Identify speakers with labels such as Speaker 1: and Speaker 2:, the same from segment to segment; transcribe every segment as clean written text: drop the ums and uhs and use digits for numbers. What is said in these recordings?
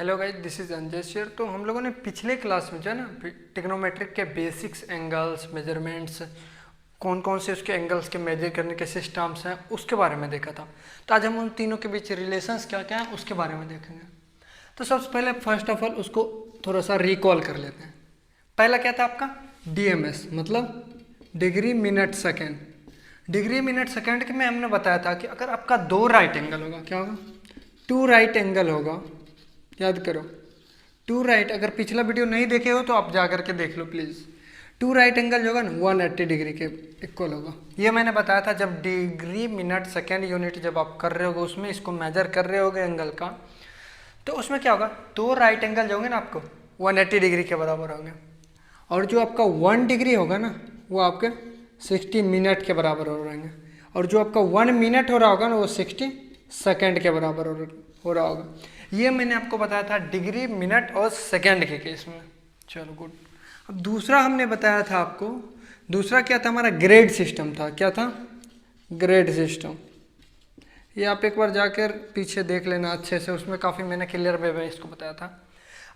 Speaker 1: Hello guys, this is Anjay शेर। तो हम लोगों ने पिछले क्लास में जो है ना ट्रिग्नोमेट्रिक के बेसिक्स, एंगल्स, मेजरमेंट्स, कौन कौन से उसके एंगल्स के मेजर करने के सिस्टम्स हैं उसके बारे में देखा था। तो आज हम उन तीनों के बीच रिलेशंस क्या क्या हैं उसके बारे में देखेंगे। तो सबसे पहले फर्स्ट ऑफ ऑल उसको थोड़ा सा रिकॉल कर लेते हैं। पहला क्या था आपका डीएमएस, मतलब degree minute second. Degree minute second के में हमने बताया था कि अगर आपका दो राइट एंगल होगा, क्या होगा, टू राइट एंगल होगा, याद करो टू राइट। अगर पिछला वीडियो नहीं देखे हो तो आप जा करके देख लो प्लीज़। टू राइट एंगल जो होगा ना 180 डिग्री के इक्वल होगा। ये मैंने बताया था जब डिग्री मिनट सेकेंड यूनिट जब आप कर रहे होगे उसमें इसको मेजर कर रहे होगे एंगल का, तो उसमें क्या होगा, दो राइट एंगल जो होंगे ना आपको 180 डिग्री के बराबर होंगे, और जो आपका 1 डिग्री होगा ना वो आपके 60 मिनट के बराबर हो रहेंगे, और जो आपका 1 मिनट हो रहा होगा ना वो 60 सेकेंड के बराबर हो रहा होगा। ये मैंने आपको बताया था डिग्री मिनट और सेकेंड के केस में। चलो गुड। अब दूसरा हमने बताया था आपको, दूसरा क्या था हमारा ग्रेड सिस्टम था। क्या था, ग्रेड सिस्टम। ये आप एक बार जाकर पीछे देख लेना अच्छे से, उसमें काफ़ी मैंने क्लियर वे में इसको बताया था।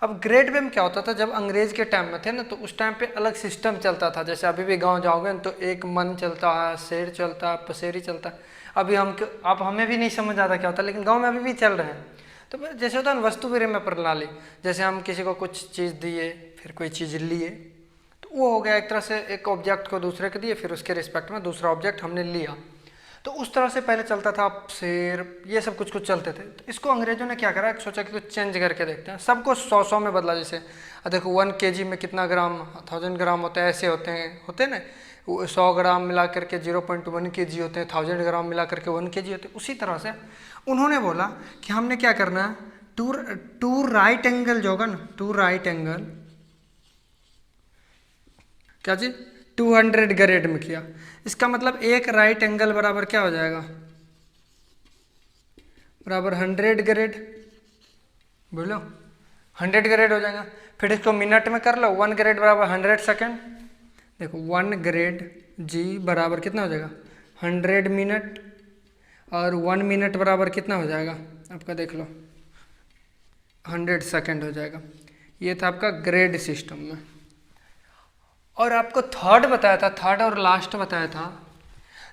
Speaker 1: अब ग्रेड वे में क्या होता था, जब अंग्रेज के टाइम में थे ना तो उस टाइम पे अलग सिस्टम चलता था। जैसे अभी भी गांव जाओगे तो एक मन चलता है, शेर चलता है, पसेरी चलता है। अभी आप हमें भी नहीं समझ आता क्या होता, लेकिन गांव में अभी भी चल रहे हैं। तो जैसे होता है ना वस्तु विनिमय प्रणाली, जैसे हम किसी को कुछ चीज़ दिए फिर कोई चीज़ लिए, तो वो हो गया एक तरह से, एक ऑब्जेक्ट को दूसरे को दिए फिर उसके रिस्पेक्ट में दूसरा ऑब्जेक्ट हमने लिया। तो उस तरह से पहले चलता था, शेर ये सब कुछ कुछ चलते थे। तो इसको अंग्रेजों ने क्या करा, सोचा कि कुछ चेंज करके देखते हैं, सबको 100 में बदला। जैसे देखो 1 kg में कितना ग्राम, 1000 ग्राम होते हैं, ऐसे होते हैं ना। 100 ग्राम मिला करके 0.1 kg होते हैं, 1000 ग्राम मिला करके 1 kg होते हैं। उसी तरह से उन्होंने बोला कि हमने क्या करना है, टू राइट एंगल जो होगा ना, टू राइट एंगल क्या चीज 200 ग्रेड में किया। इसका मतलब एक राइट एंगल बराबर क्या हो जाएगा, बराबर 100 ग्रेड। बोलो 100 ग्रेड हो जाएगा। फिर इसको मिनट में कर लो, 1 ग्रेड बराबर 100 सेकेंड। देखो 1 ग्रेड जी बराबर कितना हो जाएगा 100 मिनट, और 1 मिनट बराबर कितना हो जाएगा आपका, देख लो 100 सेकेंड हो जाएगा। ये था आपका ग्रेड सिस्टम में। और आपको थर्ड बताया था, थर्ड और लास्ट बताया था,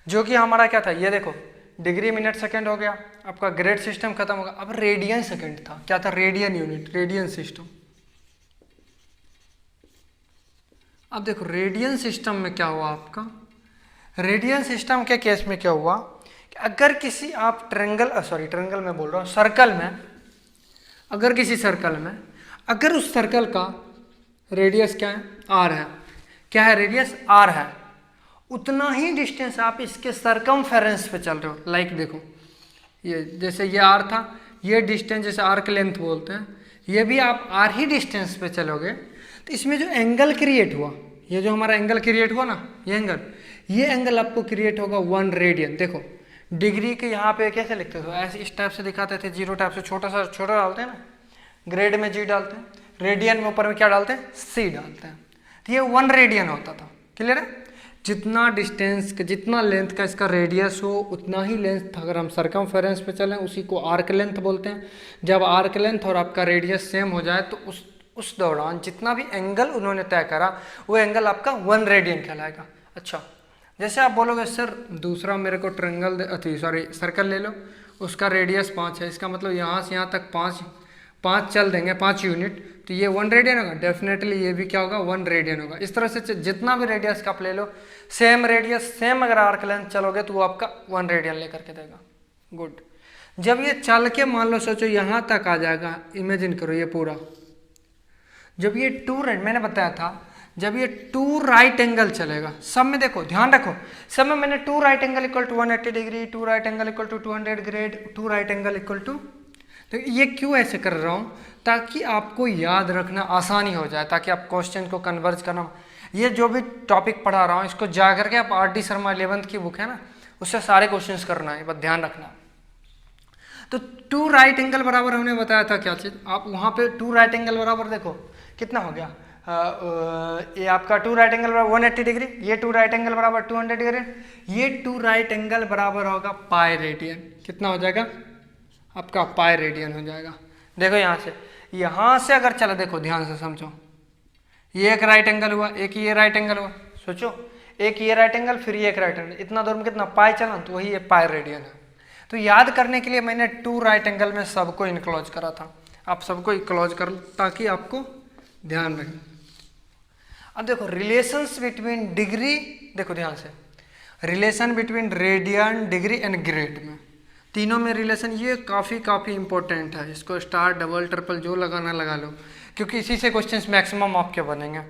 Speaker 1: जो कि हमारा क्या था, ये देखो डिग्री मिनट सेकेंड हो गया, आपका ग्रेड सिस्टम खत्म होगा। अब रेडियन सेकेंड था। क्या था, रेडियन यूनिट, रेडियन सिस्टम। अब देखो रेडियन सिस्टम में क्या हुआ आपका, रेडियन सिस्टम के केस में क्या हुआ कि अगर किसी आप ट्रेंगल में बोल रहा हूँ, सर्कल में, अगर किसी सर्कल में अगर उस सर्कल का रेडियस क्या है, आर है, क्या है रेडियस आर है, उतना ही डिस्टेंस आप इसके सरकमफेरेंस पे चल रहे हो। लाइक देखो ये जैसे ये आर था, ये डिस्टेंस जैसे आर्क लेंथ बोलते हैं, ये भी आप आर ही डिस्टेंस पे चलोगे तो इसमें जो एंगल क्रिएट हुआ, ये जो हमारा एंगल क्रिएट हुआ ना, ये एंगल आपको क्रिएट होगा 1 रेडियन। देखो डिग्री के यहाँ पे कैसे लिखते थे, ऐसे इस टाइप से दिखाते थे, 0 टाइप से छोटा डालते हैं ना, ग्रेड में जी डालते हैं, रेडियन में ऊपर में क्या डालते हैं, सी डालते हैं। तो ये 1 रेडियन होता था। क्लियर है, जितना डिस्टेंस का, जितना लेंथ का इसका रेडियस हो उतना ही लेंथ अगर हम सरकमफेरेंस पे चलें उसी को आर्क लेंथ बोलते हैं। जब आर्क लेंथ और आपका रेडियस सेम हो जाए तो उस दौरान जितना भी एंगल उन्होंने तय करा वो एंगल आपका 1 रेडियन कहलाएगा। अच्छा, जैसे आप बोलोगे सर दूसरा मेरे को सर्कल ले लो, उसका रेडियस 5 है, इसका मतलब यहाँ से यहाँ तक 5 चल देंगे, 5 यूनिट, तो ये 1 रेडियन होगा। डेफिनेटली ये भी क्या होगा, 1 रेडियन होगा। इस तरह से जितना भी रेडियस का आप ले लो, सेम रेडियस सेम अगर आर्क लेंथ चलोगे तो वो आपका 1 रेडियन लेकर के देगा। गुड। जब ये चल के मान लो सोचो यहाँ तक आ जाएगा, इमेजिन करो ये पूरा, जब ये मैंने बताया था जब ये 2 राइट एंगल चलेगा, सब में देखो ध्यान रखो, सब में मैंने 2 right angle equal to 180 degree, 2 right angle equal to 200 grade, 2 right angle equal to, तो ये क्यों ऐसे कर रहा हूँ, ताकि आपको याद रखना आसानी हो जाए, ताकि आप क्वेश्चन को कन्वर्ज करना। ये जो भी टॉपिक पढ़ा रहा हूँ इसको जा करके आप आर डी शर्मा 11th की बुक है ना, उससे सारे क्वेश्चंस करना है, बस ध्यान रखना। तो 2 राइट एंगल बराबर हमने बताया था क्या चीज़, आप वहाँ पे 2 राइट एंगल बराबर देखो कितना हो गया, ये आपका 2 राइट एंगल बराबर 180 डिग्री, ये 2 राइट एंगल बराबर 200 डिग्री, ये 2 राइट एंगल बराबर होगा पाई रेडियन। कितना हो जाएगा आपका, पाई रेडियन हो जाएगा। देखो यहाँ से यहाँ से अगर चला, देखो ध्यान से समझो, ये एक राइट एंगल हुआ, एक ये राइट एंगल हुआ, सोचो एक ये राइट एंगल फिर ये एक राइट एंगल, इतना दूर में कितना पाई चला, तो वही ये पाई रेडियन है। तो याद करने के लिए मैंने 2 राइट एंगल में सबको इनक्लोज करा था, आप सबको इनक्लोज कर लो ताकि आपको ध्यान रहे। अब देखो रिलेशंस बिटवीन डिग्री, देखो ध्यान से, relation between radian, degree and grade में, तीनों में रिलेशन, ये काफ़ी इंपॉर्टेंट है। इसको स्टार डबल ट्रिपल जो लगाना लगा लो, क्योंकि इसी से क्वेश्चंस मैक्सिमम आपके बनेंगे।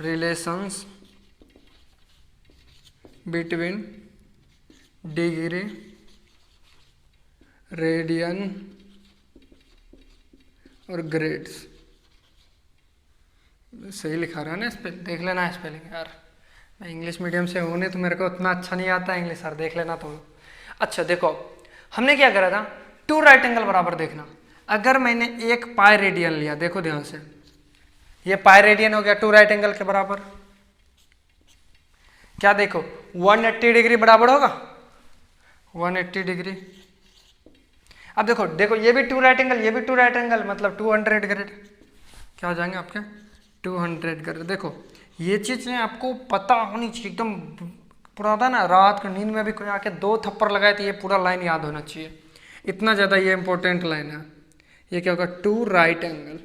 Speaker 1: रिलेशंस बिटवीन डिग्री, रेडियन और ग्रेड्स, सही लिखा रहा है ना, इस पे देख लेना है स्पेलिंग यार, मैं इंग्लिश मीडियम से हूँ नहीं तो मेरे को उतना अच्छा नहीं आता इंग्लिश सर, देख लेना तुम। अच्छा देखो हमने क्या करा था, 2 राइट एंगल बराबर देखना, अगर मैंने एक पाई रेडियन लिया, देखो ध्यान से, ये पाई रेडियन हो गया 2 राइट एंगल के बराबर, क्या देखो 180 डिग्री बराबर होगा 180 डिग्री। अब देखो देखो ये भी 2 राइट एंगल, ये भी 2 राइट एंगल, मतलब 200 ग्रेड, क्या हो जाएंगे आपके 200 ग्रेड। देखो ये चीज़ें आपको पता होनी चाहिए एकदम, पूरा था ना, रात को नींद में भी कोई आके 2 थप्पड़ लगाए तो ये पूरा लाइन याद होना चाहिए, इतना ज़्यादा ये इंपॉर्टेंट लाइन है। ये क्या होगा 2 राइट एंगल,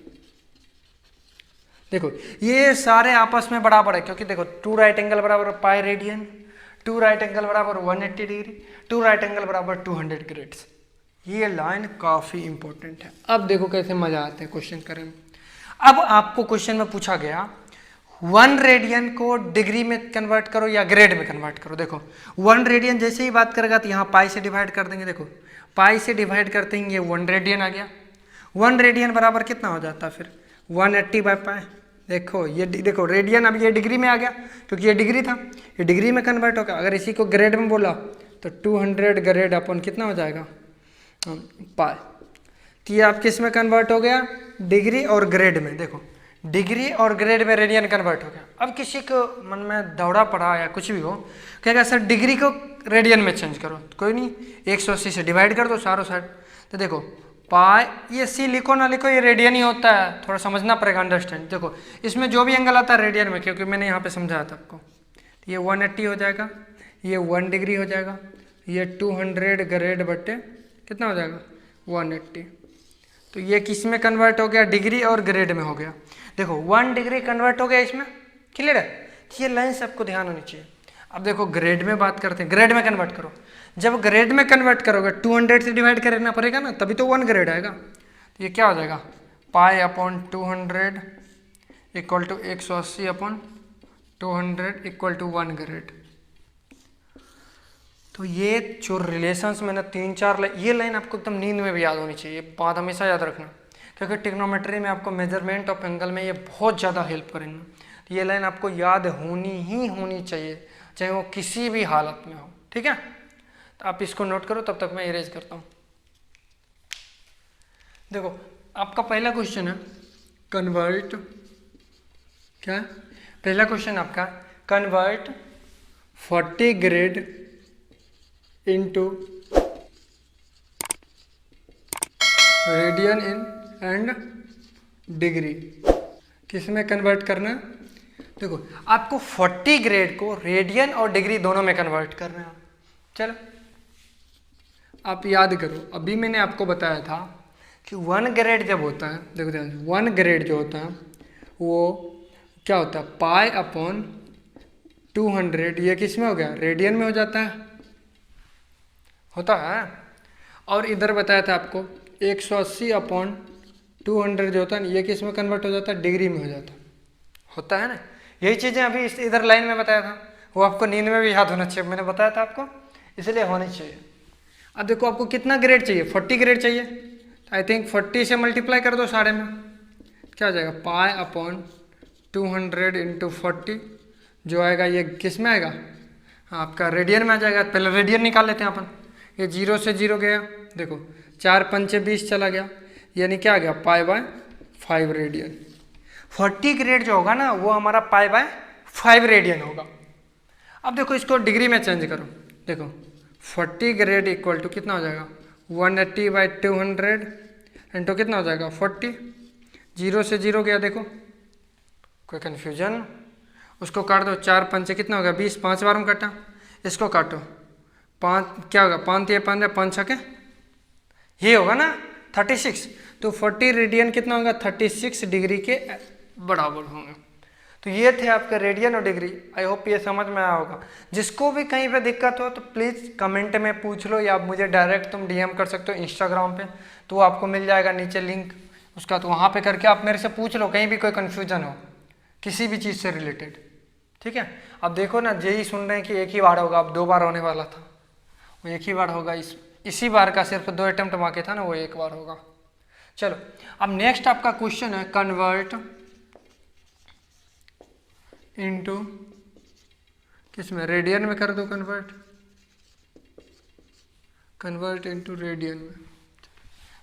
Speaker 1: देखो ये सारे आपस में बराबर है, क्योंकि देखो 2 राइट एंगल बराबर पाई रेडियन, 2 राइट एंगल बराबर 180 डिग्री, 2 राइट एंगल बराबर 200 ग्रेड्स, ये लाइन काफ़ी इंपॉर्टेंट है। अब देखो कैसे मजा आते हैं क्वेश्चन करें। अब आपको क्वेश्चन में पूछा गया 1 रेडियन को डिग्री में कन्वर्ट करो या ग्रेड में कन्वर्ट करो। देखो 1 रेडियन जैसे ही बात करेगा तो यहाँ पाई से डिवाइड कर देंगे, देखो पाई से डिवाइड करते हैं, ये 1 रेडियन आ गया। 1 रेडियन बराबर कितना हो जाता है फिर 180/पाई। देखो ये देखो रेडियन, अब ये डिग्री में आ गया क्योंकि ये डिग्री था, ये डिग्री में कन्वर्ट हो गया। अगर इसी को ग्रेड में बोला तो 200 ग्रेड अपन कितना हो जाएगा पाई। तो ये आप किस में कन्वर्ट हो गया, डिग्री और ग्रेड में। देखो डिग्री और ग्रेड में रेडियन कन्वर्ट हो गया। अब किसी को मन में दौड़ा पड़ा या कुछ भी हो, कहेगा सर डिग्री को रेडियन में चेंज करो, तो कोई नहीं 180 से डिवाइड कर दो चारों साइड। तो देखो पाई, ये सी लिखो ना लिखो ये रेडियन ही होता है, थोड़ा समझना पड़ेगा अंडरस्टैंड। देखो इसमें जो भी एंगल आता है रेडियन में, क्योंकि मैंने यहाँ पे समझाया था आपको। तो ये 180 हो जाएगा, ये 1 डिग्री हो जाएगा, ये 200 ग्रेड बट्टे कितना हो जाएगा 180। तो ये किस में कन्वर्ट हो गया, डिग्री और ग्रेड में हो गया। देखो 1 डिग्री कन्वर्ट हो गया इसमें, क्लियर है। ये लाइन सबको ध्यान होनी चाहिए। अब देखो ग्रेड में बात करते हैं, ग्रेड में कन्वर्ट करो। जब ग्रेड में कन्वर्ट करोगे 200 से डिवाइड करना पड़ेगा ना, तभी तो 1 ग्रेड आएगा। तो ये क्या हो जाएगा पाई/200 equal to 180/200 equal to 1 grade. तो ये जो रिलेशंस मैंने 3-4 ये लाइन आपको एकदम नींद में भी याद होनी चाहिए, ये बात हमेशा याद रखना, क्योंकि ट्रिग्नोमेट्री में आपको मेजरमेंट ऑफ एंगल में ये बहुत ज़्यादा हेल्प करेंगे। तो ये लाइन आपको याद होनी चाहिए, चाहे वो किसी भी हालत में हो, ठीक है। तो आप इसको नोट करो, तब तक मैं इरेज करता हूँ। देखो आपका पहला क्वेश्चन है कन्वर्ट, क्या पहला क्वेश्चन आपका convert 40 grade into radian in and degree, किस में कन्वर्ट करना है। देखो आपको 40 ग्रेड को रेडियन और डिग्री दोनों में कन्वर्ट करना है। चलो आप याद करो, अभी मैंने आपको बताया था कि 1 ग्रेड जब होता है, देखो ध्यान से, 1 ग्रेड जो होता है वो क्या होता है पाई/200, ये किस में हो गया रेडियन में हो जाता है, होता है। और इधर बताया था आपको 180/200 जो होता है ये किस में कन्वर्ट हो जाता है, डिग्री में हो जाता है, होता है ना। यही चीज़ें अभी इधर लाइन में बताया था, वो आपको नींद में भी याद होना चाहिए, मैंने बताया था आपको, इसलिए होनी चाहिए। अब देखो आपको कितना ग्रेड चाहिए, 40 ग्रेड चाहिए, तो आई थिंक 40 से मल्टीप्लाई कर दो साढ़े में, क्या हो जाएगा पाई/200 इंटू 40, जो आएगा ये किस में आएगा, आपका रेडियन में आ जाएगा। पहले रेडियन निकाल लेते हैं अपन, ये 0 से 0 गया, देखो 4 पंचे 20 चला गया, यानी क्या आ गया पाई/5 रेडियन। 40 ग्रेड जो होगा ना वो हमारा पाई/5 रेडियन होगा। अब देखो इसको डिग्री में चेंज करो, देखो 40 ग्रेड इक्वल टू कितना हो जाएगा 180/200 इंटू कितना हो जाएगा 40, 0 से 0 गया देखो, कोई कन्फ्यूजन? उसको काट दो, 4 पंचे कितना हो गया 20, 5 बार में काटा, इसको काटो 5 क्या होगा 5 ये 5 5 छके ये होगा ना 36, तो 40 रेडियन कितना होगा 36 डिग्री के बराबर होंगे। तो ये थे आपके रेडियन और डिग्री। आई होप ये समझ में आया होगा। जिसको भी कहीं पे दिक्कत हो तो प्लीज़ कमेंट में पूछ लो, या आप मुझे डायरेक्ट तुम डीएम कर सकते हो इंस्टाग्राम पे, तो आपको मिल जाएगा नीचे लिंक उसका, तो वहाँ पे करके आप मेरे से पूछ लो कहीं भी कोई कन्फ्यूजन हो किसी भी चीज़ से रिलेटेड, ठीक है। अब देखो ना, जेई सुन रहे हैं कि एक ही बार होगा, अब 2 बार होने वाला था, वो एक ही बार होगा। इसी बार का सिर्फ 2 अटेम्प्ट बाकी था ना, वो एक बार होगा। चलो अब नेक्स्ट आपका क्वेश्चन है कन्वर्ट इनटू किसमें, रेडियन में कर दो कन्वर्ट इनटू रेडियन में।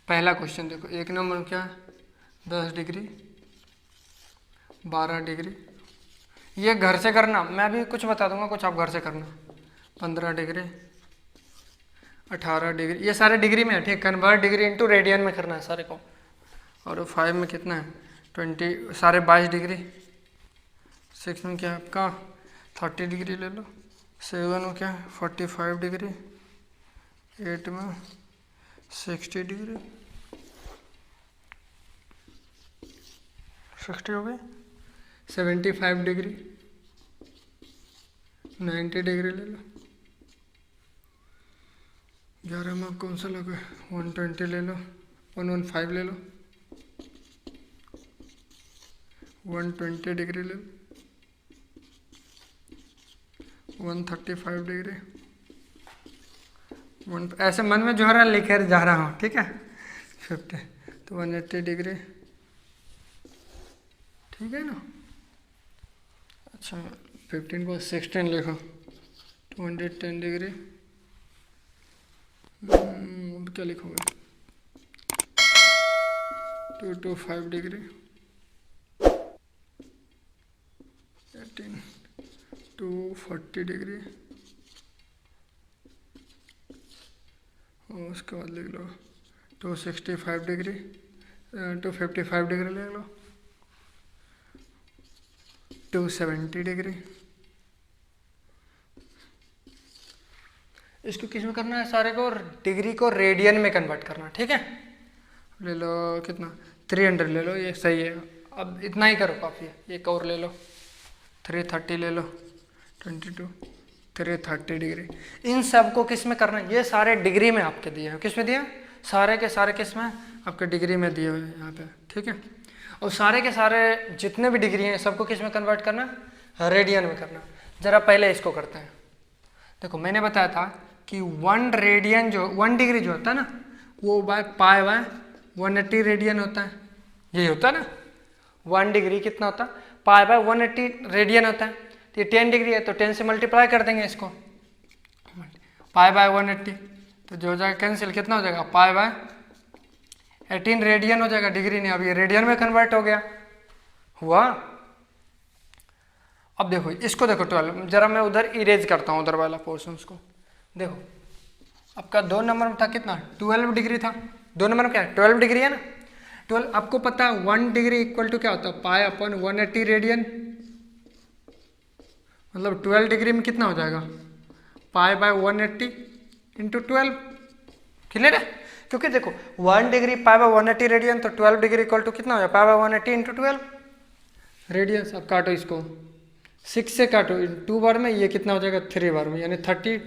Speaker 1: पहला क्वेश्चन देखो, 1 नंबर क्या है 10 डिग्री 12 डिग्री, ये घर से करना, मैं भी कुछ बता दूंगा, कुछ आप घर से करना। 15 डिग्री 18 डिग्री, ये सारे डिग्री में है, ठीक। कन्वर्ट डिग्री इनटू रेडियन में करना है सारे को। और 5 में कितना है 20, सारे 22 डिग्री। 6 में क्या है आपका 30 डिग्री ले लो। 7 में क्या है 45 डिग्री। 8 में 60 डिग्री, 60 हो गई। 75 डिग्री, 90 डिग्री ले लो। 11 में कौन सा लगे 120 ले लो, 115 ले लो, 120 डिग्री ले लो, 135 डिग्री, ऐसे मन में जो है लिखे जा रहा हूँ, ठीक है। 50 तो 180 डिग्री, ठीक है ना। अच्छा 15 को 16 लिखो, 210 डिग्री। अब क्या लिखोगे 225 डिग्री, 18 240 डिग्री, और उसके बाद लिख लो 265 डिग्री, 255 डिग्री ले लो, 270 डिग्री। इसको किस में करना है, सारे को डिग्री को रेडियन में कन्वर्ट करना, ठीक है। ले लो कितना 300 ले लो, ये सही है। अब इतना ही करो काफ़ी है, एक और ले लो 330 ले लो, 22 330 डिग्री। इन सब को किस में करना है, ये सारे डिग्री में आपके दिए हैं, किस में दिए, सारे के सारे किस में आपके डिग्री में दिए हुए हैं यहाँ पे, ठीक है। और सारे के सारे जितने भी डिग्री हैं सबको किस में कन्वर्ट करना है, रेडियन में करना। ज़रा पहले इसको करते हैं। देखो मैंने बताया था कि 1 रेडियन जो 1 डिग्री जो होता है ना, वो पाई बाय 180 रेडियन होता है, यही होता है ना। 1 डिग्री कितना होता है, पाई बाय 180 रेडियन होता है। तो ये 10 डिग्री है तो 10 से मल्टीप्लाई कर देंगे इसको, पाई बाय 180, तो जो हो जाएगा कैंसिल, कितना हो जाएगा पाई बाय 18 रेडियन हो जाएगा, डिग्री नहीं, अब ये रेडियन में कन्वर्ट हो गया, हुआ। अब देखो इसको देखो 12, जरा मैं उधर इरेज करता हूँ उधर वाला पोर्शन को। देखो आपका 2 नंबर में था कितना 12 डिग्री था, 2 नंबर में क्या है 12 डिग्री है ना। 12 आपको पता है 1 डिग्री इक्वल टू क्या होता है पाई अपॉन 180 रेडियन, मतलब 12 डिग्री में कितना हो जाएगा पाई बाय 180 इंटू 12, क्लियर है। क्योंकि देखो 1 डिग्री पाई बाय 180 रेडियन, तो 12 डिग्री इक्वल टू कितना हो जाएगा पाई बाय 180 इंटू 12 रेडियन। अब काटो इसको, 6 से काटो 2 बार में, ये कितना हो जाएगा 3 बार में, यानी 30।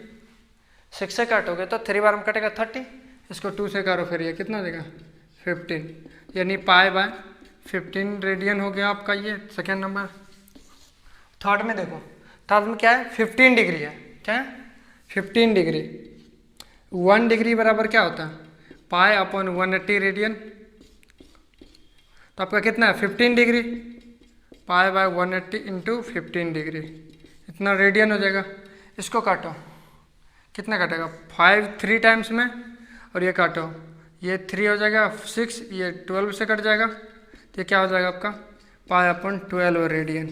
Speaker 1: 6 से काटोगे तो 3 बार में कटेगा 30, इसको 2 से काटो फिर ये कितना देगा 15, यानी पाई बाय 15 रेडियन हो गया आपका ये सेकेंड नंबर। थर्ड में देखो, थर्ड में क्या है 15 डिग्री है, क्या है 15 डिग्री। 1 डिग्री बराबर क्या होता है पाई अपॉन 180 रेडियन, तो आपका कितना है 15 degree, pi by 180 into 15 degree, इतना रेडियन हो जाएगा। इसको काटो, कितना काटेगा 5 3 टाइम्स में, और ये काटो, ये 3 हो जाएगा 6, ये 12 से कट जाएगा, तो ये क्या हो जाएगा आपका पाई अपॉन 12 रेडियन।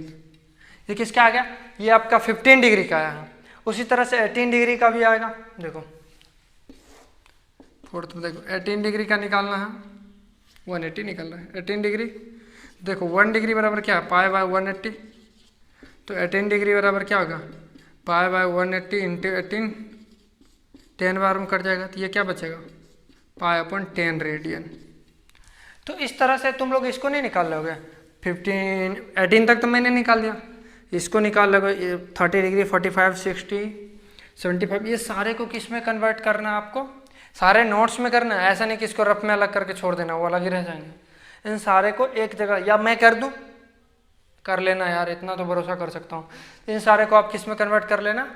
Speaker 1: ये किसका आ गया, ये आपका 15 डिग्री का आया है। उसी तरह से 18 डिग्री का भी आएगा। देखो फोर्थ में देखो 18 डिग्री का निकालना है, 180 निकल रहा है। 18 डिग्री, देखो 1 डिग्री बराबर क्या है, पाई बाय 180, तो 18 डिग्री बराबर क्या होगा, पाई बाय 180 इंटू 18, 10 बार में कट जाएगा, तो ये क्या बचेगा, पाई अपॉन 10 रेडियन। तो इस तरह से तुम लोग इसको नहीं निकाल लोगे, 18 तक तो मैंने निकाल दिया, इसको निकाल लोगे 30 डिग्री, 45, 60, 75, ये सारे को किस में कन्वर्ट करना है आपको, सारे नोट्स में करना है, ऐसा नहीं कि इसको रफ में अलग करके छोड़ देना, वो अलग ही रह जाएंगे। इन सारे को एक जगह, या मैं कर दूं, कर लेना यार, इतना तो भरोसा कर सकता हूँ। इन सारे को आप किस में कन्वर्ट कर लेना,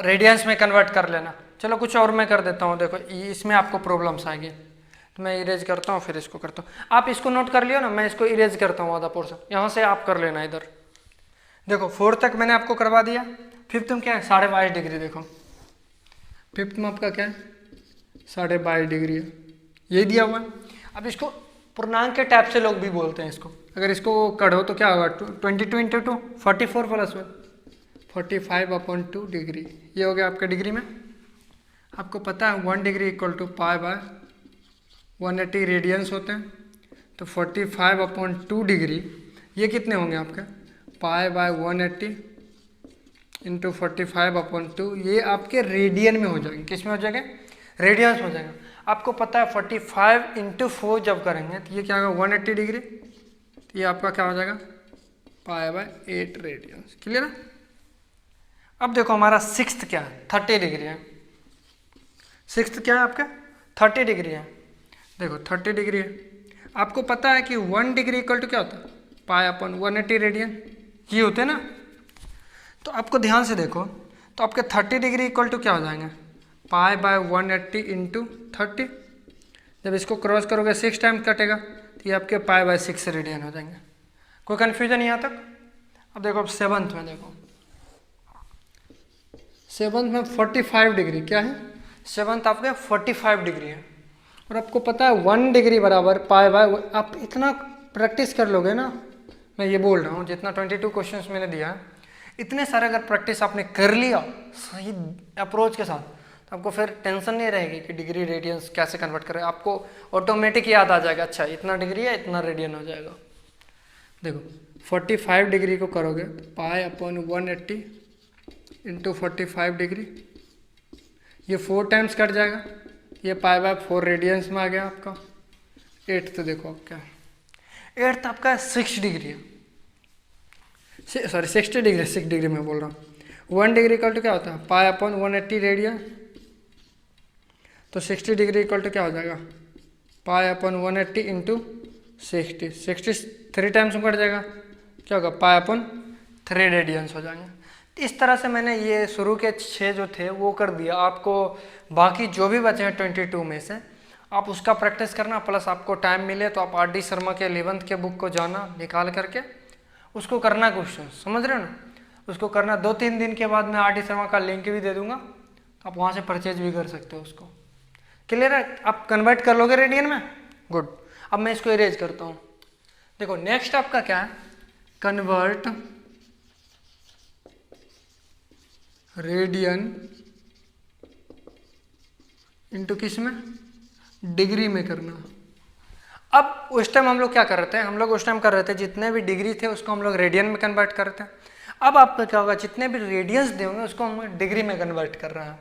Speaker 1: रेडियंस में कन्वर्ट कर लेना। चलो कुछ और मैं कर देता हूँ, देखो इसमें आपको प्रॉब्लम्स आएगी, तो मैं इरेज करता हूँ फिर इसको करता हूँ। आप इसको नोट कर लियो ना, मैं इसको इरेज करता हूँ आधा पोर्शन, यहाँ से आप कर लेना इधर। देखो 4 तक मैंने आपको करवा दिया, 5th में क्या है 22.5 डिग्री, देखो 5th में आपका क्या है 22.5 डिग्री है, यही दिया हुआ है। अब इसको पूर्णांक के टाइप से लोग भी बोलते हैं इसको, अगर इसको कढ़ो तो क्या होगा 22 इंटू 2 44 प्लस 1 45/2 डिग्री, ये हो गया आपका डिग्री में। आपको पता है 1 degree equal to pi by 180 radians होते हैं, तो 45/2 डिग्री ये कितने होंगे आपके, पाई बाय 180 इंटू 45/2, ये आपके रेडियन में हो जाएंगे, किस में हो जाएंगे, रेडियंस हो जाएगा। आपको पता है 45 इंटू 4 जब करेंगे तो ये क्या होगा 180 डिग्री, तो ये आपका क्या हो जाएगा पाई बाय 8 रेडियंस। क्लियर है। अब देखो हमारा 6th क्या है, 30 डिग्री है। 6th क्या है आपका 30 डिग्री है। देखो 30 डिग्री है, आपको पता है कि 1 डिग्री इक्वल टू क्या होता है, पाई अपॉन 180 रेडियन, ये होते हैं ना। तो आपको ध्यान से देखो, तो आपके 30 डिग्री इक्वल टू क्या हो जाएंगे, पाई बाय 180 इंटू 30, जब इसको क्रॉस करोगे 6 टाइम कटेगा, तो ये आपके पाई बाय 6 रेडियन हो जाएंगे। कोई कन्फ्यूजन यहाँ तक। अब देखो अब 7th में, देखो 7th में 45 डिग्री क्या है, 7th आपके 45 डिग्री है। और आपको पता है 1 डिग्री बराबर पाई बाय, आप इतना प्रैक्टिस कर लोगे ना, मैं ये बोल रहा हूँ जितना 22 क्वेश्चंस मैंने दिया है, इतने सारे अगर प्रैक्टिस आपने कर लिया सही अप्रोच के साथ, तो आपको फिर टेंशन नहीं रहेगी कि डिग्री रेडियंस कैसे कन्वर्ट करें, आपको ऑटोमेटिक याद आ जाएगा, अच्छा इतना डिग्री है इतना रेडियन हो जाएगा। देखो 45 डिग्री को करोगे पाई अपॉन 180 इंटू 45 डिग्री, ये 4 टाइम्स कट जाएगा, ये पाई बाय 4 रेडियंस में आ गया आपका। 8th देखो आप क्या है, 8th आपका 6 डिग्री है, सॉरी 60 डिग्री, 6 डिग्री में बोल रहा हूँ। 1 डिग्री इक्वल टू क्या होता है, पाई अपॉन 180 रेडियन, तो 60 डिग्री इक्वल टू क्या हो जाएगा, पाई अपॉन 180 इंटू 60, 63 टाइम्स में कट जाएगा, क्या होगा पाई अपॉन 3 रेडियंस हो जाएंगे। इस तरह से मैंने ये शुरू के 6 जो थे वो कर दिया। आपको बाकी जो भी बचे हैं 22 में से आप उसका प्रैक्टिस करना, प्लस आपको टाइम मिले तो आप RD शर्मा के 11th के बुक को जाना निकाल करके उसको करना क्वेश्चन, समझ रहे हो ना, उसको करना। 2-3 दिन के बाद मैं RD शर्मा का लिंक भी दे दूंगा, तो आप वहाँ से परचेज भी कर सकते हो उसको। क्लियर है, आप कन्वर्ट कर लोगे रेडियन में, गुड। अब मैं इसको इरेज करता हूँ। देखो नेक्स्ट आपका क्या है, कन्वर्ट रेडियन इनटू किस में, डिग्री में करना। अब उस टाइम हम लोग क्या कर रहे थे, हम लोग उस टाइम कर रहे थे जितने भी डिग्री थे उसको हम लोग रेडियन में कन्वर्ट कर रहे थे। अब आपका क्या होगा, जितने भी रेडियंस देंगे उसको हम डिग्री में कन्वर्ट कर रहे हैं।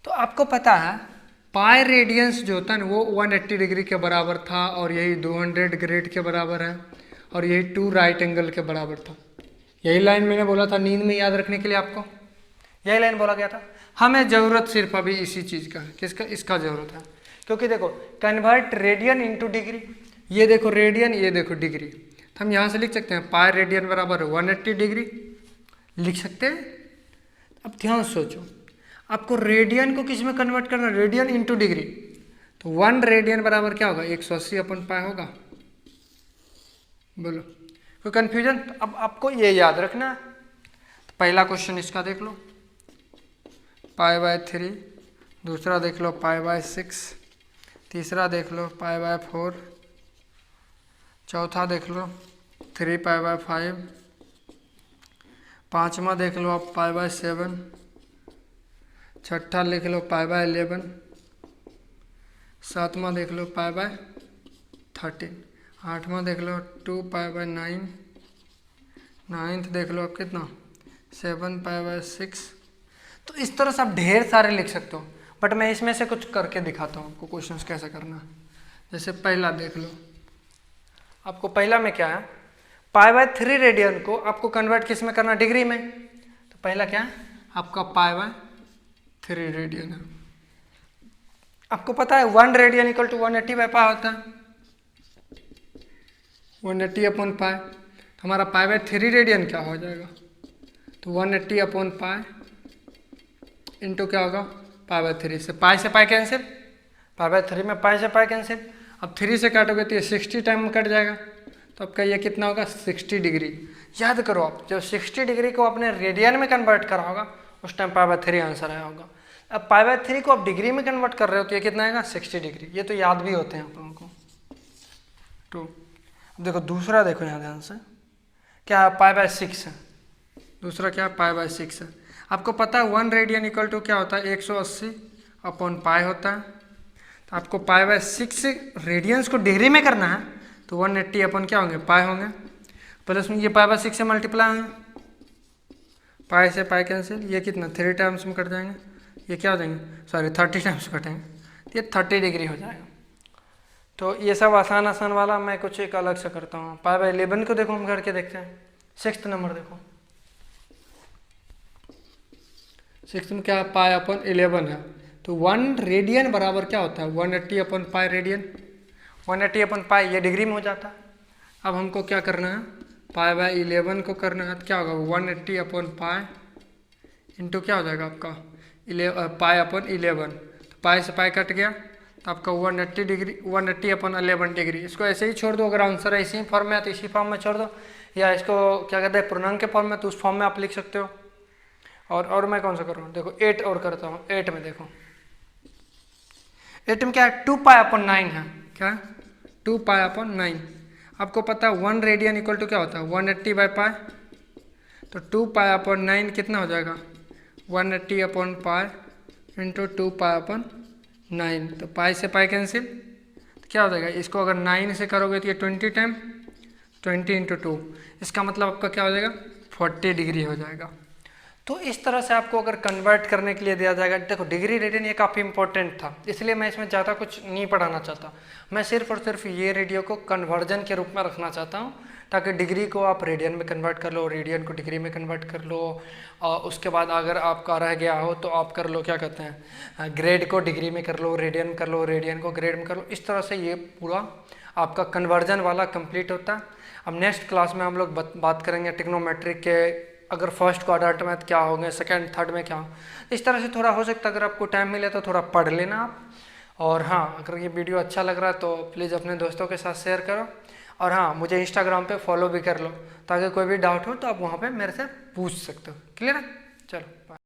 Speaker 1: तो आपको पता है पाई रेडियंस जो होता है ना वो 180 डिग्री के बराबर था, और यही 200 ग्रेड के बराबर है, और यही 2 राइट एंगल के बराबर था। यही लाइन मैंने बोला था नींद में याद रखने के लिए, आपको यही लाइन बोला गया था। हमें ज़रूरत सिर्फ अभी इसी चीज़ का, किसका, इसका ज़रूरत है। क्योंकि देखो कन्वर्ट रेडियन इंटू डिग्री, ये देखो रेडियन, ये देखो डिग्री, तो हम यहाँ से लिख सकते हैं पाई रेडियन बराबर 180 डिग्री लिख सकते हैं। अब ध्यान सोचो, आपको रेडियन को किस में कन्वर्ट करना, रेडियन इंटू डिग्री, तो 1 रेडियन बराबर क्या होगा 180/पाई होगा। बोलो कोई कन्फ्यूजन। तो अब आपको ये याद रखना है। तो पहला क्वेश्चन इसका देख लो पाई बाय 3, दूसरा देख लो पाई बाय 6, तीसरा देख लो पाई बाय 4, चौथा देख लो 3 पाई बाय 5, पाँचवा देख लो आप पाई बाय 7, छठा लिख लो पाई बाय 11, सातवां देख लो पाई बाय 13, 8वां देख लो 2π/9, 9th देख लो आप कितना 7π/6। तो इस तरह से आप ढेर सारे लिख सकते हो, बट मैं इसमें से कुछ करके दिखाता हूँ आपको क्वेश्चंस कैसे करना है। जैसे पहला देख लो, आपको पहला में क्या है, π/3 रेडियन को आपको कन्वर्ट किस में करना, डिग्री में। तो पहला क्या है आपका π/3 रेडियन है। आपको पता है 1 रेडियन इक्वल टू 180/π होता है, 180/π। तो हमारा π/3 रेडियन क्या हो जाएगा, तो 180/π इंटू क्या होगा π/3 से π कैंसिल, π/3 में π से π कैंसिल। अब 3 से काटोगे तो ये 60 टाइम में कट जाएगा, तो आपका ये कितना होगा 60 डिग्री। याद करो आप जब 60 डिग्री को आपने रेडियन में कन्वर्ट करा होगा उस टाइम π/3 आंसर आया होगा। अब π/3 को आप डिग्री में कन्वर्ट कर रहे हो तो ये कितना आएगा 60 डिग्री। ये तो याद भी होते हैं आप लोगों को। तो अब देखो दूसरा, देखो यहाँ ध्यान से, क्या है π/6 है। दूसरा क्या है π/6 है। आपको पता है 1 रेडियन इक्वल टू क्या होता है 180/π होता है। तो आपको π/6 रेडियंस को डिग्री में करना है तो 180 क्या होंगे π होंगे, प्लस में ये π/6 से मल्टीप्लाई होंगे, π से π कैंसिल, ये कितना 3 टाइम्स में कट जाएंगे, ये क्या हो जाएंगे सॉरी 30 टाइम्स कटेंगे, तो ये 30 डिग्री हो जाएगा। तो ये सब आसान आसान वाला मैं कुछ एक अलग से करता हूँ। π/11 को देखो हम करके देखते हैं। 6th नंबर देखो, 6th में क्या π/11 है। तो 1 रेडियन बराबर क्या होता है 180/π रेडियन, 180/π ये डिग्री में हो जाता है। अब हमको क्या करना है π/11 को करना है, तो क्या होगा 180/π इंटू क्या हो जाएगा आपका π/11। तो π से π कट गया तो आपका 180 डिग्री 180/11 डिग्री। इसको ऐसे ही छोड़ दो, अगर आंसर ऐसे ही फॉर्म में है तो इसी फॉर्म में छोड़ दो, या इसको क्या कहते हैं पूर्णांक के फॉर्म में तो उस फॉर्म में आप लिख सकते हो। और मैं कौन सा कर रहा हूँ, देखो 8 और करता हूँ। 8 में देखो, 8 में क्या है 2π/9 है, क्या है 2π/9। आपको पता है 1 रेडियन इक्वल टू क्या होता है 180/π। तो 2π/9 कितना हो जाएगा 180/π इंटू 2π/9। तो π से π कैंसिल, तो क्या हो जाएगा, इसको अगर 9 से करोगे तो ये 20 टाइम 20 इंटू 2, इसका मतलब आपका क्या हो जाएगा 40 डिग्री हो जाएगा। तो इस तरह से आपको अगर कन्वर्ट करने के लिए दिया जाएगा, देखो डिग्री रेडियन ये काफ़ी इंपॉर्टेंट था, इसलिए मैं इसमें ज़्यादा कुछ नहीं पढ़ाना चाहता। मैं सिर्फ और सिर्फ ये रेडियो को कन्वर्जन के रूप में रखना चाहता हूँ, ताकि डिग्री को आप रेडियन में कन्वर्ट कर लो, रेडियन को डिग्री में कन्वर्ट कर लो, और उसके बाद अगर आपका रह गया हो तो आप कर लो क्या कहते हैं ग्रेड को डिग्री में कर लो, रेडियन कर लो, रेडियन को ग्रेड में कर लो। इस तरह से ये पूरा आपका कन्वर्जन वाला कंप्लीट होता है। अब नेक्स्ट क्लास में हम लोग बात करेंगे ट्रिग्नोमेट्रिक के, अगर फर्स्ट क्वाड्रेंट में क्या होंगे, सेकंड थर्ड में क्या हो। इस तरह से थोड़ा हो सकता है, अगर आपको टाइम मिले तो थोड़ा पढ़ लेना आप। और हाँ, अगर ये वीडियो अच्छा लग रहा है तो प्लीज़ अपने दोस्तों के साथ शेयर करो। और हाँ, मुझे इंस्टाग्राम पे फॉलो भी कर लो, ताकि कोई भी डाउट हो तो आप वहाँ पे मेरे से पूछ सकते हो। क्लियर है, चलो बाय।